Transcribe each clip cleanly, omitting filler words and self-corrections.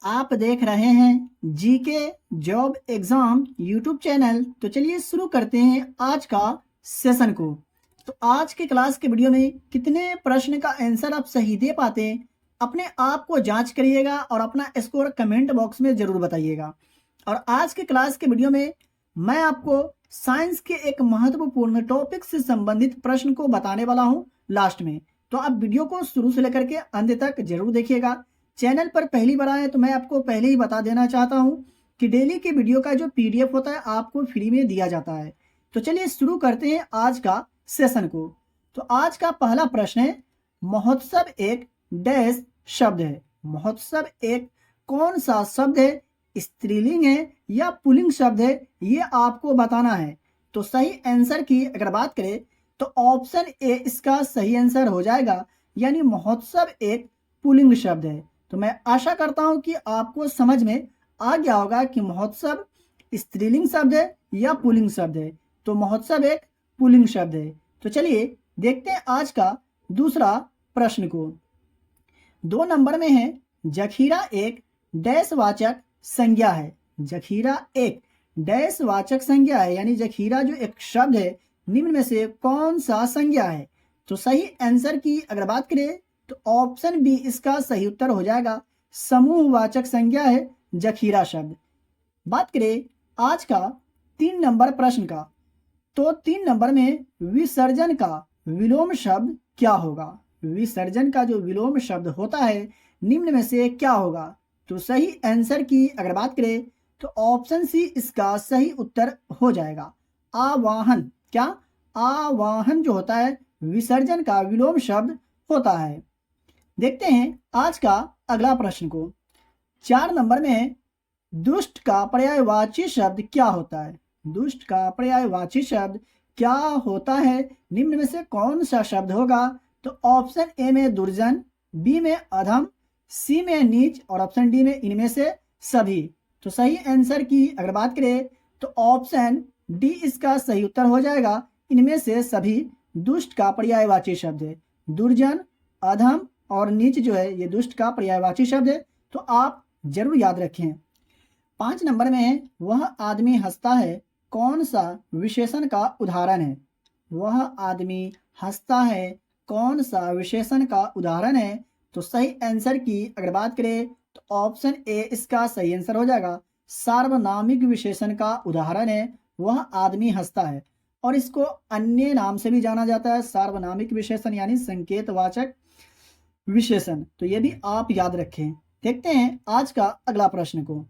आप देख रहे हैं GK job exam YouTube channel. तो चलिए शुरू करते हैं आज का सेशन को। तो आज के क्लास के वीडियो में कितने प्रश्न का आंसर आप सही दे पाते हैं, अपने आप को जांच करिएगा और अपना स्कोर कमेंट बॉक्स में ज़रूर बताइएगा। और आज के क्लास के वीडियो में मैं आपको साइंस के एक महत्वपूर्ण टॉपिक से संबंधित प्रश्न को बताने वाला हूं लास्ट में। तो आप वीडियो को शुरू से लेकर के अंत तक जरूर देखिएगा। चैनल पर पहली बार आए तो मैं आपको पहले ही बता देना चाहता हूं कि डेली के वीडियो का जो पीडीएफ होता है आपको फ्री में दिया जाता है। तो चलिए शुरू करते हैं आज का सेशन को। तो आज का पहला प्रश्न है, महोत्सव एक डैश शब्द है। महोत्सव एक कौन सा शब्द है? स्त्रीलिंग है या पुल्लिंग शब्द है, ये आपको बताना है। तो सही आंसर की अगर बात करें तो ऑप्शन ए इसका सही आंसर हो जाएगा, यानी महोत्सव एक पुल्लिंग शब्द है। तो मैं आशा करता हूं कि आपको समझ में आ गया होगा कि महोत्सव स्त्रीलिंग शब्द है या पुल्लिंग शब्द है। तो महोत्सव एक पुल्लिंग शब्द है। तो चलिए देखते हैं आज का दूसरा प्रश्न को। 2 नंबर में है, जखीरा एक डैश वाचक संज्ञा है। जखीरा एक डैश वाचक संज्ञा है, यानी जखीरा जो एक शब्द है निम्न में से कौन सा संज्ञा है? तो सही आंसर की अगर बात करें तो ऑप्शन बी इसका सही उत्तर हो जाएगा, समूहवाचक संज्ञा है जखीरा शब्द। बात करें आज का 3 नंबर प्रश्न का, तो 3 नंबर में विसर्जन का विलोम शब्द क्या होगा? विसर्जन का जो विलोम शब्द होता है निम्न में से क्या होगा? तो सही आंसर की अगर बात करें तो ऑप्शन सी इसका सही उत्तर हो जाएगा, आवाहन। क्या? आवाहन जो होता है विसर्जन का विलोम शब्द होता है। देखते हैं आज का अगला प्रश्न को। 4 नंबर में दुष्ट का पर्यायवाची शब्द क्या होता है? दुष्ट का पर्यायवाची शब्द क्या होता है? निम्न में से कौन सा शब्द होगा? तो ऑप्शन ए में दुर्जन, बी में अधम, सी में नीच और ऑप्शन डी में इनमें से सभी। तो सही आंसर की अगर बात करें तो ऑप्शन डी इसका सही उत्तर हो जाएगा, इनमें से सभी दुष्ट का पर्यायवाची शब्द है। दुर्जन, अधम और नीच जो है ये दुष्ट का पर्यायवाची शब्द है। तो आप जरूर याद रखें। 5 नंबर में वह आदमी हंसता है कौन सा विशेषण का उदाहरण है? वह आदमी हंसता है कौन सा विशेषण का उदाहरण है? तो सही आंसर की अगर बात करें तो ऑप्शन ए इसका सही आंसर हो जाएगा, सार्वनामिक विशेषण का उदाहरण है वह आदमी हंसता है। और इसको अन्य नाम से भी जाना जाता है, सार्वनामिक विशेषण यानी संकेतवाचक विशेषण। तो ये भी आप याद रखें। देखते हैं आज का अगला प्रश्न को।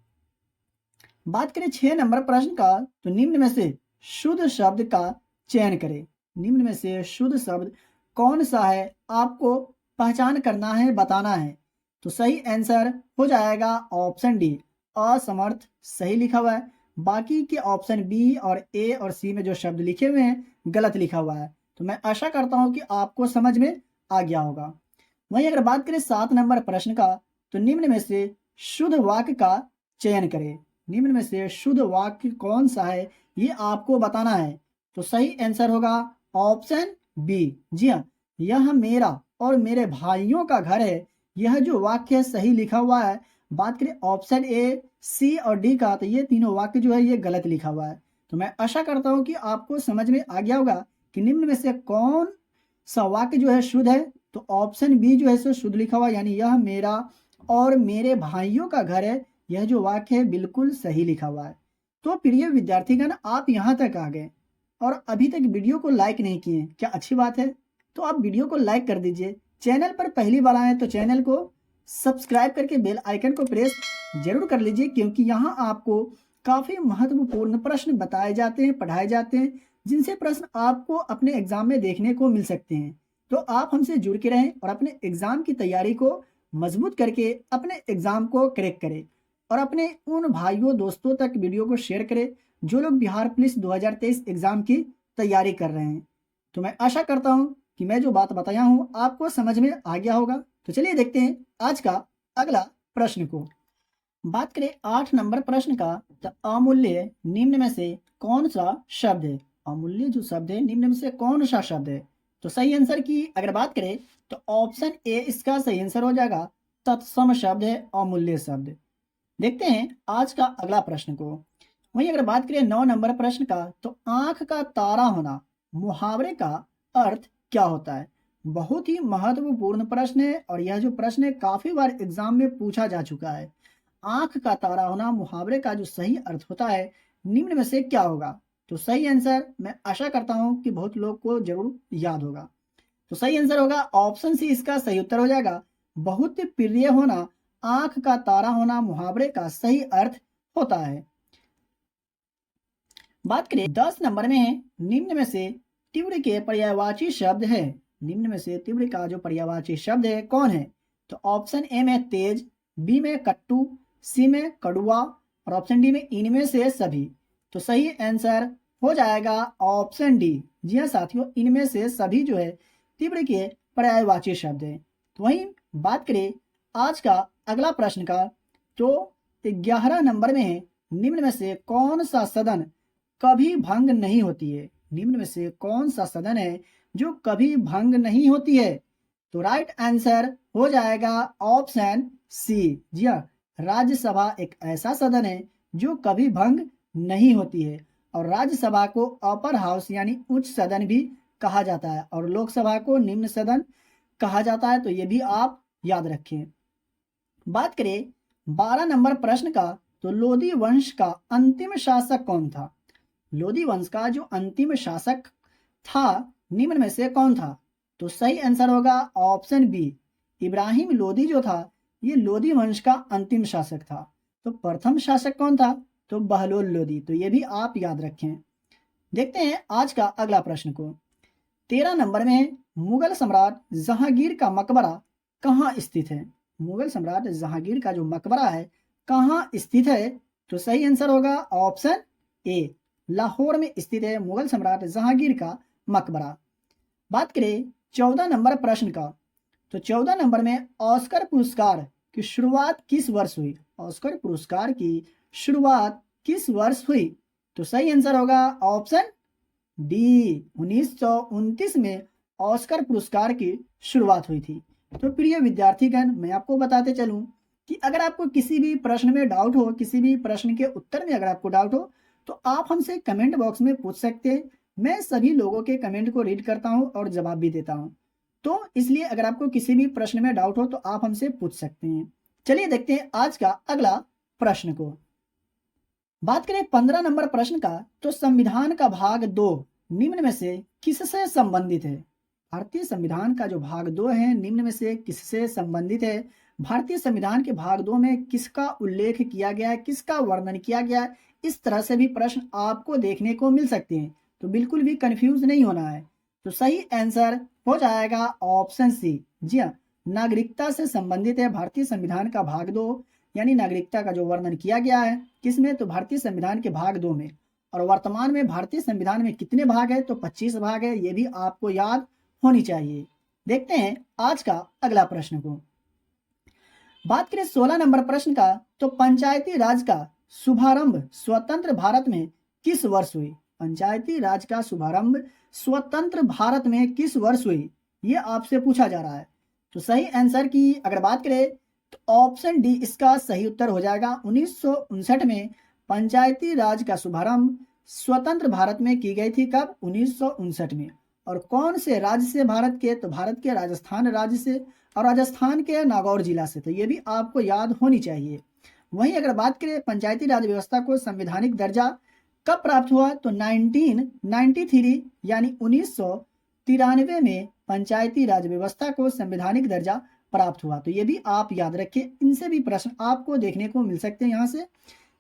बात करें 6 नंबर प्रश्न का, तो निम्न में से शुद्ध शब्द का चयन करें। निम्न में से शुद्ध शब्द कौन सा है आपको पहचान करना है, बताना है। तो सही आंसर हो जाएगा ऑप्शन डी, असमर्थ। सही लिखा हुआ है, बाकी के ऑप्शन बी और ए और सी में जो शब्द लिखे हुए हैं गलत लिखा हुआ है। तो मैं आशा करता हूं कि आपको समझ में आ गया होगा। वहीं अगर बात करें 7 नंबर प्रश्न का, तो निम्न में से शुद्ध वाक्य का चयन करें। निम्न में से शुद्ध वाक्य कौन सा है ये आपको बताना है। तो सही आंसर होगा ऑप्शन बी, जी हाँ, यह मेरा और मेरे भाइयों का घर है। यह जो वाक्य है सही लिखा हुआ है। बात करें ऑप्शन ए, सी और डी का, तो ये तीनों वाक्य जो है ये गलत लिखा हुआ है। तो मैं आशा करता हूं कि आपको समझ में आ गया होगा कि निम्न में से कौन सा वाक्य जो है शुद्ध है। तो ऑप्शन बी जो है सो शुद्ध लिखा हुआ, यानी यह मेरा और मेरे भाइयों का घर है, यह जो वाक्य है बिल्कुल सही लिखा हुआ है। तो प्रिय विद्यार्थीगण, आप यहाँ तक आ गए और अभी तक वीडियो को लाइक नहीं किए, क्या अच्छी बात है। तो आप वीडियो को लाइक कर दीजिए। चैनल पर पहली बार आए तो चैनल को सब्सक्राइब करके बेल आइकन को प्रेस जरूर कर लीजिए, क्योंकि यहाँ आपको काफ़ी महत्वपूर्ण प्रश्न बताए जाते हैं, पढ़ाए जाते हैं, जिनसे प्रश्न आपको अपने एग्जाम में देखने को मिल सकते हैं। तो आप हमसे जुड़ के रहें और अपने एग्जाम की तैयारी को मजबूत करके अपने एग्जाम को क्रैक करें और अपने उन भाइयों दोस्तों तक वीडियो को शेयर करें जो लोग बिहार पुलिस 2023 एग्जाम की तैयारी कर रहे हैं। तो मैं आशा करता हूं कि मैं जो बात बताया हूं आपको समझ में आ गया होगा। तो चलिए देखते हैं आज का अगला प्रश्न को। बात करें 8 नंबर प्रश्न का, तो अमूल्य निम्न में से कौन सा शब्द है? अमूल्य जो शब्द है निम्न में से कौन सा शब्द है? तो सही आंसर की अगर बात करें तो ऑप्शन ए इसका सही आंसर हो जाएगा, तत्सम शब्द है अमूल्य शब्द। देखते हैं आज का अगला प्रश्न को। वहीं अगर बात करें 9 नंबर प्रश्न का, तो आंख का तारा होना मुहावरे का अर्थ क्या होता है? बहुत ही महत्वपूर्ण प्रश्न है और यह जो प्रश्न है काफी बार एग्जाम में पूछा जा चुका है। आंख का तारा होना मुहावरे का जो सही अर्थ होता है, निम्न में से क्या होगा? तो सही आंसर मैं आशा करता हूं कि बहुत लोग को जरूर याद होगा। तो सही आंसर होगा ऑप्शन सी, इसका सही उत्तर हो जाएगा। बहुत प्रिय होना, आंख का तारा होना मुहावरे का सही अर्थ होता है। बात करें 10 नंबर में है, निम्न में से तीव्र के पर्यायवाची शब्द है। निम्न में से तीव्र का जो पर्यायवाची शब्द है कौन है? तो ऑप्शन ए में तेज, बी में कट्टू, सी में कड़ुआ और ऑप्शन डी में इनमें से सभी। तो सही आंसर हो जाएगा ऑप्शन डी। जी हाँ साथियों, इनमें से सभी जो है तीव्र के पर्यायवाची शब्द है। तो वहीं बात करें आज का अगला प्रश्न का, तो 11 नंबर में है, निम्न में से कौन सा सदन कभी भंग नहीं होती है? निम्न में से कौन सा सदन है जो कभी भंग नहीं होती है? तो राइट आंसर हो जाएगा ऑप्शन सी। जी हाँ, राज्यसभा एक ऐसा सदन है जो कभी भंग नहीं होती है और राज्यसभा को अपर हाउस यानी उच्च सदन भी कहा जाता है और लोकसभा को निम्न सदन कहा जाता है। तो ये भी आप याद रखें। बात करें 12 नंबर प्रश्न का, तो लोधी वंश का अंतिम शासक कौन था? लोधी वंश का जो अंतिम शासक था, निम्न में से कौन था? तो सही आंसर होगा ऑप्शन बी। इब्राहिम लोधी जो था, ये लोधी वंश का अंतिम शासक था। तो प्रथम शासक कौन था? तो बहलोल लोधी। तो ये भी आप याद रखें। देखते हैं आज का अगला प्रश्न को। 13 नंबर में मुगल सम्राट जहांगीर का मकबरा कहाँ स्थित है? मुगल सम्राट जहांगीर का जो मकबरा है कहाँ स्थित है? तो सही आंसर होगा ऑप्शन ए, लाहौर में स्थित है मुगल सम्राट जहांगीर का मकबरा। बात करें 14 नंबर प्रश्न का, तो 14 नंबर में ऑस्कर पुरस्कार की शुरुआत किस वर्ष हुई? ऑस्कर पुरस्कार की शुरुआत किस वर्ष हुई? तो सही आंसर होगा ऑप्शन डी, 1929 में ऑस्कर पुरस्कार की शुरुआत हुई थी। तो प्रिय विद्यार्थीगण, मैं आपको बताते चलूं कि अगर आपको किसी भी प्रश्न में डाउट हो, किसी भी प्रश्न के उत्तर में अगर आपको डाउट हो, तो आप हमसे कमेंट बॉक्स में पूछ सकते हैं। मैं सभी लोगों के कमेंट को रीड करता हूं और जवाब भी देता हूं। तो इसलिए अगर आपको किसी भी प्रश्न में डाउट हो तो आप हमसे पूछ सकते हैं। चलिए देखते हैं आज का अगला प्रश्न को। बात करें 15 नंबर प्रश्न का, तो संविधान का भाग 2 निम्न में से किससे संबंधित है? भारतीय संविधान का जो भाग 2 है, निम्न में से किससे संबंधित है? भारतीय संविधान के भाग 2 में किसका उल्लेख किया गया है, किसका वर्णन किया गया है? इस तरह से भी प्रश्न आपको देखने को मिल सकते हैं। तो बिल्कुल भी कंफ्यूज नहीं होना है। तो सही आंसर हो जाएगा ऑप्शन सी। जी हाँ, नागरिकता से संबंधित है भारतीय संविधान का भाग 2, यानी नागरिकता का जो वर्णन किया गया है किसमें? तो भारतीय संविधान के भाग 2 में। और वर्तमान में भारतीय संविधान में कितने भाग है? तो 25 भाग है। ये भी आपको याद होनी चाहिए। देखते हैं आज का अगला प्रश्न को। बात करें 16 नंबर प्रश्न का, तो पंचायती राज का शुभारंभ स्वतंत्र भारत में किस वर्ष हुई? पंचायती राज का शुभारंभ स्वतंत्र भारत में किस वर्ष हुई? ये आपसे पूछा जा रहा है। तो सही आंसर की अगर बात करें तो ऑप्शन डी इसका सही उत्तर हो जाएगा। 1959 में पंचायती राज का शुभारंभ स्वतंत्र भारत में की गई थी। कब? 1959 में। और कौन से राज्य से? भारत के, तो भारत के राजस्थान राज्य से और राजस्थान के नागौर जिला से। तो ये भी आपको याद होनी चाहिए। वहीं अगर बात करें पंचायती राज व्यवस्था को संवैधानिक दर्जा कब प्राप्त हुआ? तो 1993 यानी 1993 में पंचायती राज व्यवस्था को संवैधानिक दर्जा प्राप्त हुआ। तो ये भी आप याद रखें। इनसे भी प्रश्न आपको देखने को मिल सकते हैं यहाँ से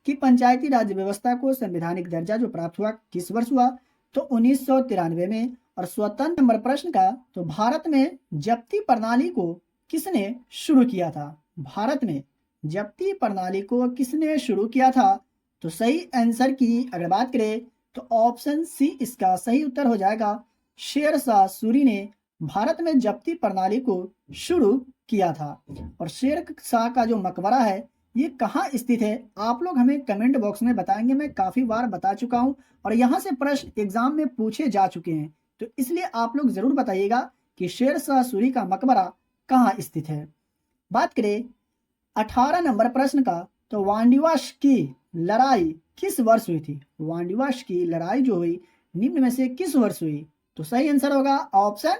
कि पंचायती राज व्यवस्था को संवैधानिक दर्जा जो प्राप्त हुआ किस वर्ष हुआ? तो 1993 में। और स्वतंत्र नंबर प्रश्न का, तो भारत में जब्ती प्रणाली को किसने शुरू किया था? भारत में जब्ती प्रणाली को किसने शुरू किया था? तो सही आंसर की अगर बात करें तो ऑप्शन सी इसका सही उत्तर हो जाएगा। शेरशाह सूरी ने भारत में जब्ती प्रणाली को शुरू किया था। और शेरशाह का जो मकबरा है ये कहाँ स्थित है? आप लोग हमें कमेंट बॉक्स में बताएंगे। मैं काफी बार बता चुका हूं और यहाँ से प्रश्न एग्जाम में पूछे जा चुके हैं। तो इसलिए आप लोग जरूर बताइएगा कि शेरशाह सूरी का मकबरा कहाँ स्थित है। बात करें 18 नंबर प्रश्न का, तो वांडीवाश की लड़ाई किस वर्ष हुई थी? वांडीवाश की लड़ाई जो हुई निम्न में से किस वर्ष हुई? तो सही आंसर होगा ऑप्शन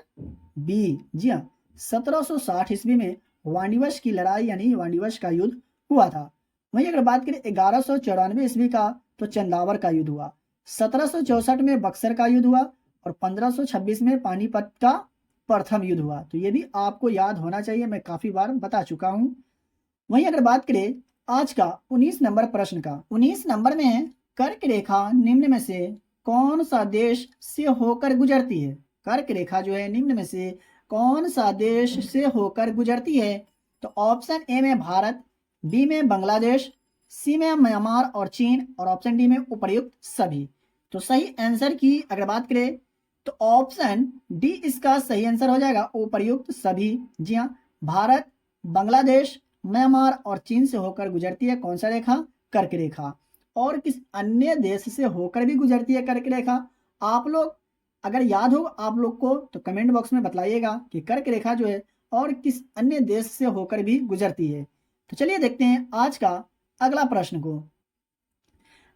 बी। जी हाँ, 1760 ईस्वी में वांडीवाश की लड़ाई यानी वांडीवाश का युद्ध हुआ था। वहीं अगर बात करें 1194 ईस्वी का, तो चंदावर का युद्ध हुआ। 1764 में बक्सर का युद्ध हुआ और 1526 में पानीपत का प्रथम युद्ध हुआ। तो ये भी आपको याद होना चाहिए, मैं काफी बार बता चुका हूं। वहीं अगर बात करें आज का 19 नंबर प्रश्न का, 19 नंबर में है कर्क रेखा निम्न में से कौन सा देश से होकर गुजरती है? कर्क रेखा जो है निम्न में से कौन सा देश से होकर गुजरती है? तो ऑप्शन ए में भारत, बी में बांग्लादेश, सी में म्यांमार और चीन और ऑप्शन डी में उपर्युक्त सभी। तो सही आंसर की अगर बात करें तो ऑप्शन डी इसका सही आंसर हो जाएगा, उपर्युक्त सभी। जी हाँ, भारत, बांग्लादेश, म्यांमार और चीन से होकर गुजरती है कौन सा रेखा? कर्क रेखा। और किस अन्य देश से होकर भी गुजरती है कर्क रेखा? आप लोग अगर याद हो आप लोग को तो कमेंट बॉक्स में बताइएगा कि कर्क रेखा जो है और किस अन्य देश से होकर भी गुजरती है। तो चलिए देखते हैं आज का अगला प्रश्न को।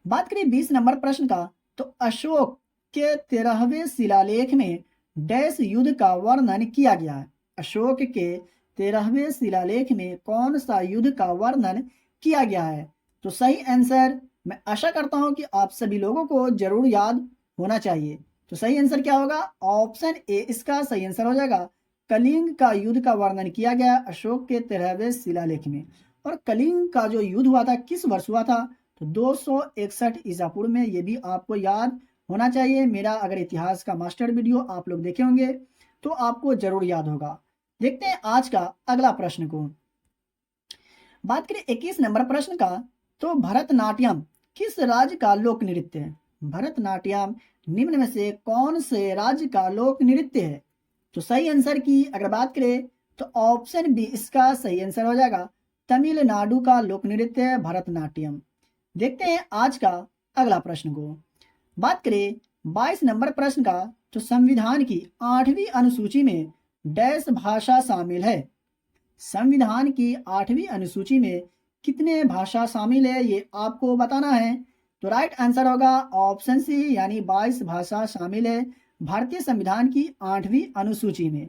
बात करें 20 नंबर प्रश्न का, तो अशोक के 13वें शिलालेख में डैश युद्ध का वर्णन किया गया है? अशोक के 13वें शिलालेख में कौन सा युद्ध का वर्णन किया गया है? तो सही आंसर मैं आशा करता हूं कि आप सभी लोगों को जरूर याद होना चाहिए। तो सही आंसर क्या होगा? ऑप्शन ए इसका सही आंसर हो जाएगा। कलिंग का युद्ध का वर्णन किया गया अशोक के 13वें शिलालेख में। और कलिंग का जो युद्ध हुआ था किस वर्ष हुआ था? तो 261 ईसा पूर्व में। ये भी आपको याद होना चाहिए। मेरा अगर इतिहास का मास्टर वीडियो आप लोग देखे होंगे तो आपको जरूर याद होगा। देखते हैं आज का अगला प्रश्न को। बात करें 21 नंबर प्रश्न का, तो भरतनाट्यम किस राज्य का लोक नृत्य है? भरतनाट्यम निम्न में से कौन से राज्य का लोक नृत्य है? तो सही आंसर की अगर बात करें तो ऑप्शन बी इसका सही आंसर हो जाएगा। तमिलनाडु का लोक नृत्य है भरतनाट्यम। देखते हैं आज का अगला प्रश्न को। बात करें 22 नंबर प्रश्न का, तो संविधान की 8वीं अनुसूची में डैश भाषा शामिल है? संविधान की 8वीं अनुसूची में कितने भाषा शामिल है ये आपको बताना है। तो राइट आंसर होगा ऑप्शन सी यानी 22 भाषा शामिल है भारतीय संविधान की 8वीं अनुसूची में।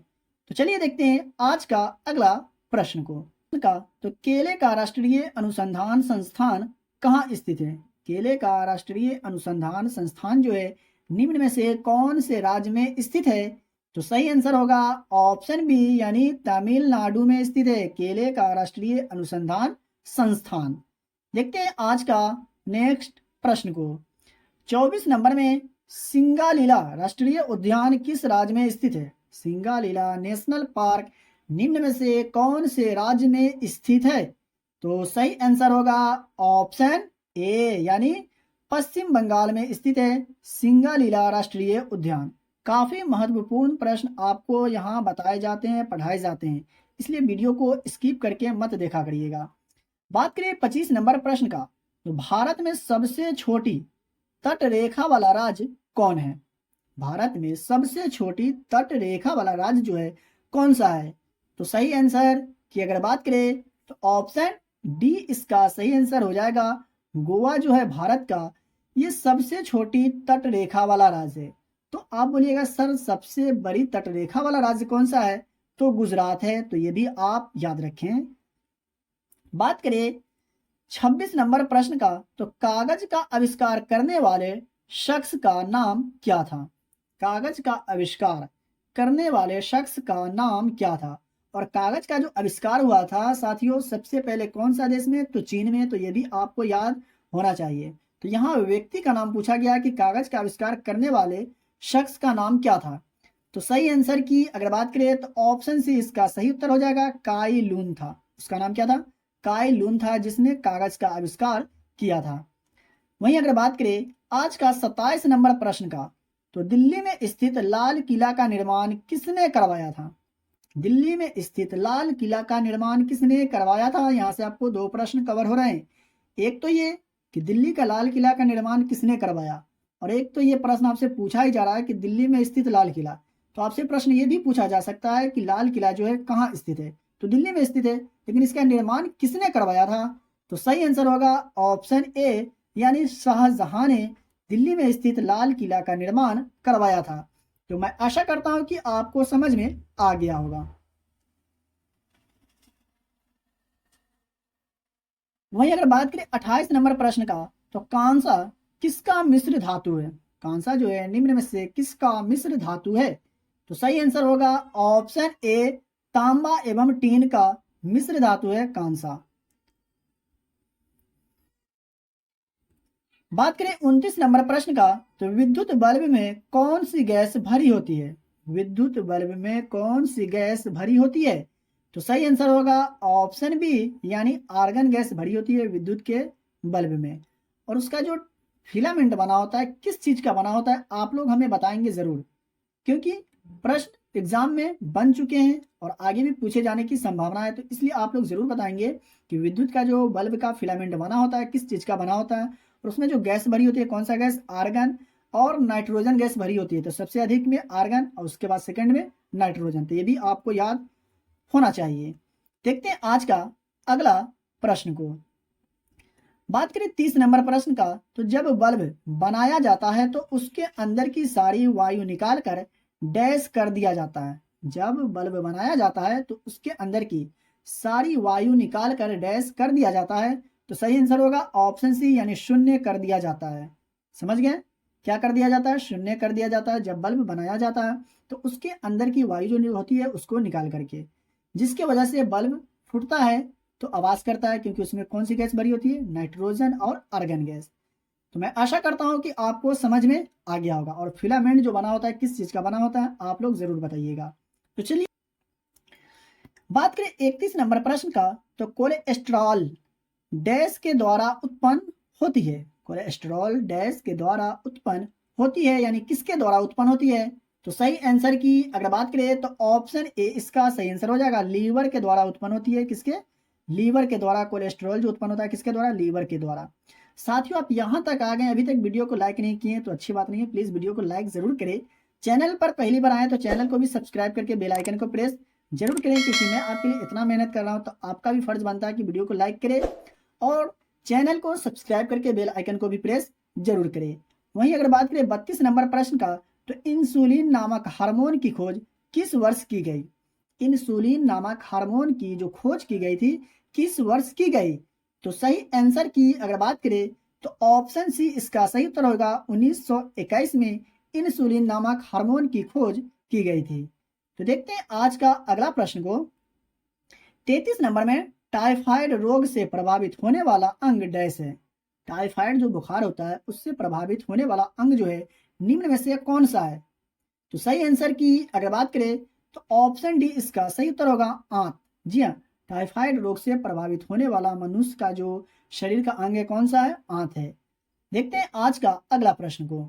तो चलिए देखते हैं आज का अगला प्रश्न को। तो केले का राष्ट्रीय अनुसंधान संस्थान कहाँ स्थित है? केले का राष्ट्रीय अनुसंधान संस्थान जो है निम्न में से कौन से राज्य में स्थित है? तो सही आंसर होगा ऑप्शन बी यानी तमिलनाडु में स्थित है केले का राष्ट्रीय अनुसंधान संस्थान। देखते हैं आज का नेक्स्ट प्रश्न को। 24 नंबर में सिंगालीला राष्ट्रीय उद्यान किस राज्य में स्थित है? सिंगालीला नेशनल पार्क निम्न में से कौन से राज्य में स्थित है? तो सही आंसर होगा ऑप्शन ए यानी पश्चिम बंगाल में स्थित है सिंगालीला राष्ट्रीय उद्यान। काफी महत्वपूर्ण प्रश्न आपको यहाँ बताए जाते हैं, पढ़ाए जाते हैं, इसलिए वीडियो को स्किप करके मत देखा करिएगा। बात करें 25 नंबर प्रश्न का, तो भारत में सबसे छोटी तट रेखा वाला राज्य कौन है? भारत में सबसे छोटी तट रेखा वाला राज्य जो है कौन सा है? तो सही आंसर की अगर बात करें तो ऑप्शन डी इसका सही आंसर हो जाएगा। गोवा जो है भारत का ये सबसे छोटी तट रेखा वाला राज्य है। तो आप बोलिएगा सर सबसे बड़ी तट रेखा वाला राज्य कौन सा है? तो गुजरात है। तो ये भी आप याद रखें। बात करें 26 नंबर प्रश्न का, तो कागज का आविष्कार करने वाले शख्स का नाम क्या था? कागज का आविष्कार करने वाले शख्स का नाम क्या था? और कागज का जो आविष्कार हुआ था साथियों सबसे पहले कौन सा देश में? तो चीन में। तो ये भी आपको याद होना चाहिए। तो यहाँ व्यक्ति का नाम पूछा गया कि कागज का आविष्कार करने वाले शख्स का नाम क्या था? तो सही आंसर की अगर बात करें तो ऑप्शन सी इसका सही उत्तर हो जाएगा। काई लून था, उसका नाम क्या था? काई लून था जिसने कागज का आविष्कार किया था। वहीं अगर बात करें आज का 27 नंबर प्रश्न का, तो दिल्ली में स्थित लाल किला का निर्माण किसने करवाया था? दिल्ली में स्थित लाल किला का निर्माण किसने करवाया था? यहाँ से आपको दो प्रश्न कवर हो रहे हैं। एक तो ये कि दिल्ली का लाल किला का निर्माण किसने करवाया, और एक तो ये प्रश्न आपसे पूछा ही जा रहा है कि दिल्ली में स्थित लाल किला। तो आपसे प्रश्न ये भी पूछा जा सकता है कि लाल किला जो है कहाँ स्थित है? तो दिल्ली में स्थित है, लेकिन इसका निर्माण किसने करवाया था? तो सही आंसर होगा ऑप्शन ए, यानी शाहजहां ने दिल्ली में स्थित लाल किला का निर्माण करवाया था। तो मैं आशा करता हूं कि आपको समझ में आ गया होगा। वहीं अगर बात करें 28 नंबर प्रश्न का, तो कांसा किसका मिश्र धातु है? कांसा जो है निम्न में से किसका मिश्र धातु है? तो सही आंसर होगा ऑप्शन ए, तांबा एवं टीन का मिश्र धातु है कांसा। बात करें 29 नंबर प्रश्न का, तो विद्युत बल्ब में कौन सी गैस भरी होती है? विद्युत बल्ब में कौन सी गैस भरी होती है? तो सही आंसर होगा ऑप्शन बी, यानी आर्गन गैस भरी होती है विद्युत के बल्ब में। और उसका जो फिलामेंट बना होता है किस चीज का बना होता है, आप लोग हमें बताएंगे जरूर, क्योंकि प्रश्न एग्जाम में बन चुके हैं और आगे भी पूछे जाने की संभावना है। तो इसलिए आप लोग जरूर बताएंगे कि विद्युत का जो बल्ब का फिलामेंट बना होता है किस चीज का बना होता है, और उसमें जो गैस भरी होती है कौन सा गैस? आर्गन और नाइट्रोजन गैस भरी होती है। तो सबसे अधिक में आर्गन और उसके बाद सेकंड में नाइट्रोजन। तो ये भी आपको याद होना चाहिए। देखते हैं आज का अगला प्रश्न को। बात करें 30 नंबर प्रश्न का, तो जब बल्ब बनाया जाता है तो उसके अंदर की सारी वायु निकाल कर डैश कर दिया जाता है। जब बल्ब बनाया जाता है तो उसके अंदर की सारी वायु निकाल कर डैश कर दिया जाता है। तो सही आंसर होगा ऑप्शन सी, यानी शून्य कर दिया जाता है। समझ गए? क्या कर दिया जाता है? शून्य कर दिया जाता है। जब बल्ब बनाया जाता है तो उसके अंदर की वायु जो होती है उसको निकाल करके, जिसके वजह से बल्ब फूटता है तो आवाज करता है, क्योंकि उसमें कौन सी गैस भरी होती है? नाइट्रोजन और आर्गन गैस। तो मैं आशा करता हूं कि आपको समझ में आ गया होगा। और फिलामेंट जो बना होता है किस चीज का बना होता है, आप लोग जरूर बताइएगा। तो चलिए बात करें 31 नंबर प्रश्न का, तो कोलेस्ट्रॉल डैश के द्वारा उत्पन्न होती है। कोलेस्ट्रॉल डैश के द्वारा उत्पन्न होती है, यानी किसके द्वारा उत्पन्न होती है? तो सही आंसर की अगर बात करें तो ऑप्शन ए इसका सही आंसर हो जाएगा। लीवर के द्वारा उत्पन्न होती है। किसके? लीवर के द्वारा कोलेस्ट्रॉल जो उत्पन्न होता है किसके द्वारा? लीवर के द्वारा। साथियों आप यहां तक आ गए, अभी तक वीडियो को लाइक नहीं किए तो अच्छी बात नहीं है, प्लीज वीडियो को लाइक जरूर करें। चैनल पर पहली बार आए तो चैनल को भी सब्सक्राइब करके बेल आइकन को प्रेस जरूर करें, क्योंकि मैं आपके लिए इतना मेहनत कर रहा हूं तो आपका भी फर्ज बनता है कि वीडियो को लाइक करें और चैनल को सब्सक्राइब करके बेल आइकन को भी प्रेस जरूर करें। वहीं अगर बात करें 32 नंबर प्रश्न का, तो इंसुलिन नामक हार्मोन की खोज किस वर्ष की गई? इंसुलिन नामक हार्मोन की जो खोज की गई थी किस वर्ष की गई? तो सही आंसर की अगर बात करें तो ऑप्शन सी इसका सही उत्तर होगा 1921 में इंसुलिन नामक हार्मोन की खोज की गई थी। तो देखते हैं आज का अगला प्रश्न को। 33 नंबर में टाइफाइड रोग से प्रभावित होने वाला अंग डैश है। टाइफाइड जो बुखार होता है उससे प्रभावित होने वाला अंग जो है निम्न में से कौन सा है? तो सही आंसर की अगर बात करें तो ऑप्शन डी इसका सही उत्तर होगा आंत। जी हाँ, टाइफाइड रोग से प्रभावित होने वाला मनुष्य का जो शरीर का अंग है कौन सा है? आंत है। देखते हैं आज का अगला प्रश्न को।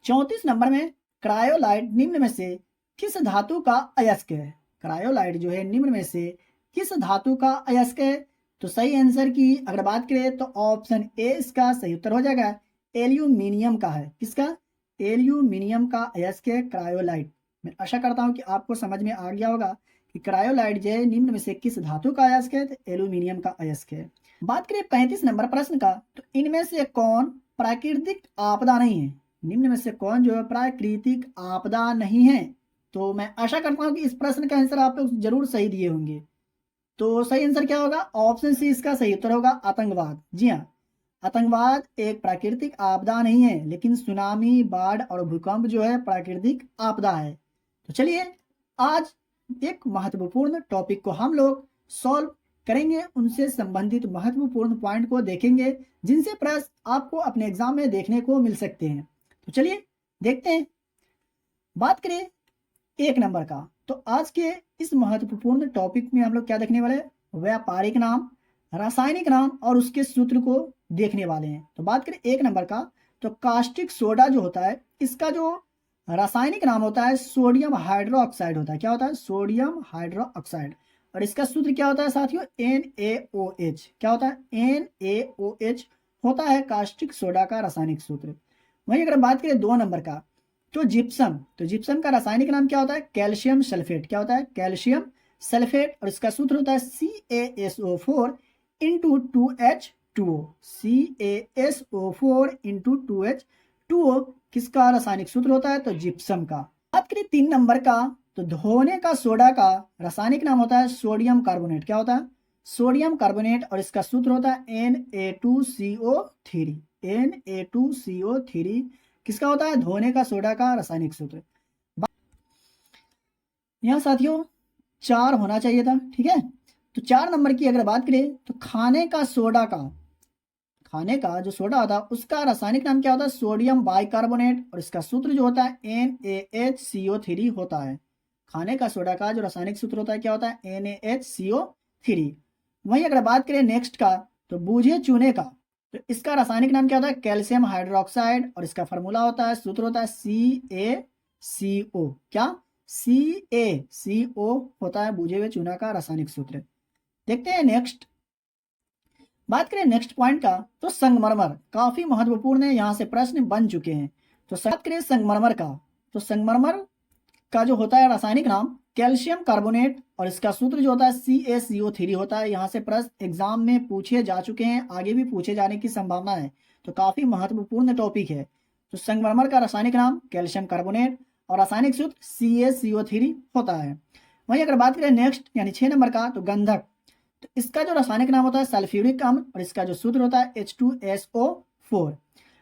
34 नंबर में क्रायोलाइट निम्न में से किस धातु का अयस्क है? क्रायोलाइट जो है निम्न में से किस धातु का अयस्क है? तो सही आंसर की अगर बात करें तो ऑप्शन ए इसका सही उत्तर हो जाएगा एल्यूमिनियम का है। किसका? एल्यूमिनियम का अयस्क है क्रायोलाइट। मैं आशा करता हूं कि आपको समझ में आ गया होगा कि क्रायोलाइट जो है निम्न में से किस धातु का अयस्क है? तो एल्यूमिनियम का अयस्क है। बात करें 35 नंबर प्रश्न का, तो इनमें से कौन प्राकृतिक आपदा नहीं है? निम्न में से कौन जो है प्राकृतिक आपदा नहीं है? तो मैं आशा करता हूं कि इस प्रश्न का आंसर आप लोग जरूर सही दिए होंगे। तो सही आंसर क्या होगा? ऑप्शन सी इसका सही उत्तर होगा आतंकवाद। जी हाँ, आतंकवाद एक प्राकृतिक आपदा नहीं है, लेकिन सुनामी, बाढ़ और भूकंप जो है प्राकृतिक आपदा है। तो चलिए आज एक महत्वपूर्ण टॉपिक को हम लोग सॉल्व करेंगे, उनसे संबंधित महत्वपूर्ण पॉइंट को देखेंगे जिनसे प्रश्न आपको अपने एग्जाम में देखने को मिल सकते हैं। तो चलिए देखते हैं। बात करें 1 नंबर का, तो आज के इस महत्वपूर्ण टॉपिक में हम लोग क्या देखने वाले हैं? व्यापारिक नाम, रासायनिक नाम और उसके सूत्र को देखने वाले हैं। तो बात करें 1 नंबर का, तो कास्टिक सोडा जो होता है इसका जो रासायनिक नाम होता है सोडियम हाइड्रोक्साइड होता है। क्या होता है? Sodium hydroxide. और इसका सूत्र क्या होता है साथियों? NaOH। क्या होता है? NaOH होता है कास्टिक सोडा का रासायनिक सूत्र। वहीं अगर बात करें 2 नंबर का, तो जिप्सम, तो जिप्सम का रासायनिक नाम क्या होता है? Calcium sulphate. क्या होता है? Calcium sulphate. और इसका सूत्र होता है CaSO4 into 2H2O, CaSO4 into 2H2O किसका रासायनिक सूत्र होता है? तो जिप्सम का। बात करें 3 नंबर का, तो धोने का सोडा का रासायनिक नाम होता है सोडियम कार्बोनेट। क्या होता है? सोडियम कार्बोनेट, और इसका सूत्र होता है Na2CO3। Na2CO3 किसका होता है? धोने का सोडा का रासायनिक सूत्र। यहाँ साथियों 4 होना चाहिए था, ठीक है। तो 4 नंबर की अगर बात करें तो खाने का जो सोडा होता है उसका रासायनिक नाम क्या होता है? सोडियम बाइकार्बोनेट, और इसका सूत्र जो होता है NaHCO3 होता है। खाने का सोडा का जो रासायनिक सूत्र होता है क्या होता है? NaHCO3। वहीं अगर बात करें नेक्स्ट का, तो बूझे चूने का, तो इसका रासायनिक नाम क्या होता है? कैल्शियम हाइड्रोक्साइड, और इसका फॉर्मूला होता है, सूत्र होता है CaCO। क्या? CaCO होता है बूझे हुए चूना का रासायनिक सूत्र। देखते हैं नेक्स्ट। बात करें नेक्स्ट पॉइंट का, तो संगमरमर काफी महत्वपूर्ण है, यहां से प्रश्न बन चुके हैं। तो बात करें संगमरमर का, तो संगमरमर का जो होता है रासायनिक नाम कैल्शियम कार्बोनेट, और इसका सूत्र जो होता है CaCO3 होता है। यहाँ से प्रश्न एग्जाम में पूछे जा चुके हैं, आगे भी पूछे जाने की संभावना है, तो काफी महत्वपूर्ण टॉपिक है। तो संगमरमर का रासायनिक नाम कैल्शियम कार्बोनेट और रासायनिक सूत्र CaCO3 होता है। वहीं अगर बात करें नेक्स्ट यानी 6 नंबर का, तो गंधक, तो इसका जो रासायनिक नाम होता है सल्फ्यूरिक अम्ल, और इसका जो सूत्र होता है H2SO4।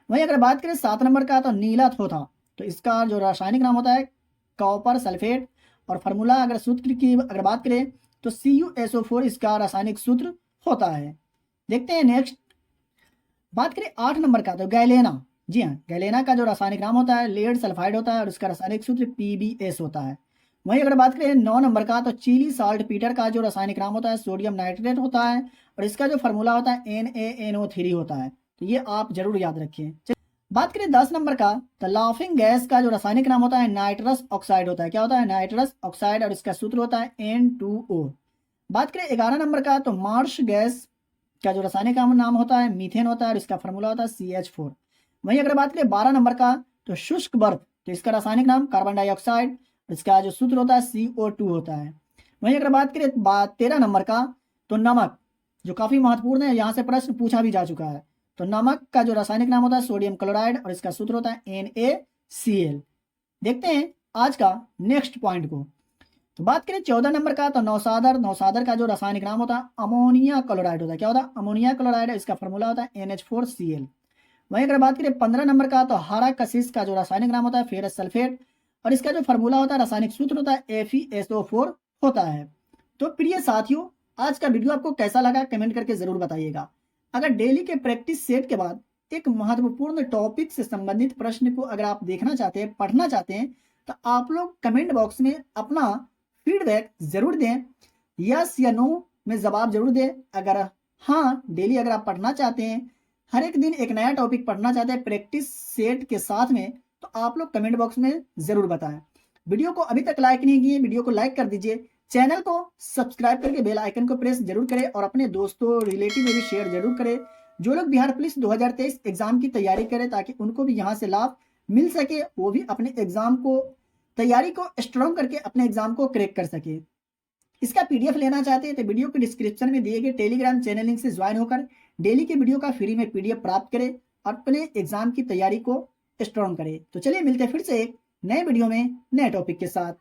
वहीं अगर बात करें 7 नंबर का, तो नीला थोथा, तो इसका जो रासायनिक नाम होता है कॉपर सल्फेट, और फार्मूला अगर सूत्र की अगर बात करें तो CuSO4 इसका रासायनिक सूत्र होता है। देखते हैं नेक्स्ट। बात करें 8 नंबर का, तो गैलेना, जी हाँ, गैलेना का जो रासायनिक नाम होता है लेड सल्फाइड होता है, और इसका रासायनिक सूत्र PbS होता है। वहीं अगर बात करें 9 नंबर का, तो चिली साल्ट पीटर का जो रासायनिक नाम होता है सोडियम नाइट्रेट होता है, और इसका जो फार्मूला होता है NaNO3 होता है। तो ये आप जरूर याद रखिए। बात करें 10 नंबर का, तो लाफिंग गैस का जो रासायनिक नाम होता है नाइट्रस ऑक्साइड होता है। क्या होता है? नाइट्रस ऑक्साइड, और इसका सूत्र होता है N2O। बात करें 11 नंबर का, तो मार्श गैस का जो रासायनिक नाम होता है मीथेन होता है, और इसका फार्मूला होता है CH4। वहीं अगर बात करें 12 नंबर का, तो शुष्क बर्फ, तो इसका रासायनिक नाम कार्बन डाइऑक्साइड, इसका जो सूत्र होता है CO2 होता है। वहीं अगर बात करें 13 नंबर का, तो नमक, जो काफी महत्वपूर्ण है, यहाँ से प्रश्न पूछा भी जा चुका है। तो नमक का जो रासायनिक नाम होता है सोडियम क्लोराइड, और इसका सूत्र होता है NaCl। देखते हैं आज का नेक्स्ट पॉइंट को। तो बात करें 14 नंबर का, तो नौसादर का जो रासायनिक नाम होता है अमोनिया क्लोराइड होता है। क्या होता है? अमोनिया क्लोराइड, इसका फॉर्मूला होता है NH4Cl। वहीं अगर बात करें 15 नंबर का, तो हरा कशिश का जो रासायनिक नाम होता है फेरस सल्फेट, और इसका जो फॉर्मूला होता है रासायनिक सूत्र होता है FeSO4 होता है। तो प्रिय साथियों, आज का वीडियो आपको कैसा लगा कमेंट करके जरूर बताइएगा। अगर डेली के प्रैक्टिस सेट के बाद एक महत्वपूर्ण टॉपिक से संबंधित प्रश्न को अगर आप देखना चाहते हैं, पढ़ना चाहते हैं, तो आप लोग कमेंट बॉक्स में अपना फीडबैक जरूर दें, यस या नो में जवाब जरूर दें। अगर हाँ, डेली अगर आप पढ़ना चाहते हैं, हर एक दिन एक नया टॉपिक पढ़ना चाहते हैं प्रैक्टिस सेट के साथ में, तो आप लोग कमेंट बॉक्स में जरूर बताएं। वीडियो को अभी तक लाइक नहीं किए, वीडियो को लाइक कर दीजिए, चैनल को सब्सक्राइब करके बेल आइकन को प्रेस जरूर करें, और अपने दोस्तों रिलेटिव में भी शेयर जरूर करें, जो लोग बिहार पुलिस 2023 एग्जाम की तैयारी करें, ताकि उनको भी यहाँ से लाभ मिल सके, वो भी अपने एग्जाम को तैयारी को स्ट्रॉन्ग करके अपने एग्जाम को क्रैक कर सके। इसका PDF लेना चाहते हैं तो वीडियो के डिस्क्रिप्शन में दिए गए टेलीग्राम चैनल लिंक से ज्वाइन होकर डेली के वीडियो का फ्री में PDF प्राप्त करें और अपने एग्जाम की तैयारी को स्ट्रॉन्ग करें। तो चलिए मिलते हैं फिर से एक नए वीडियो में नए टॉपिक के साथ।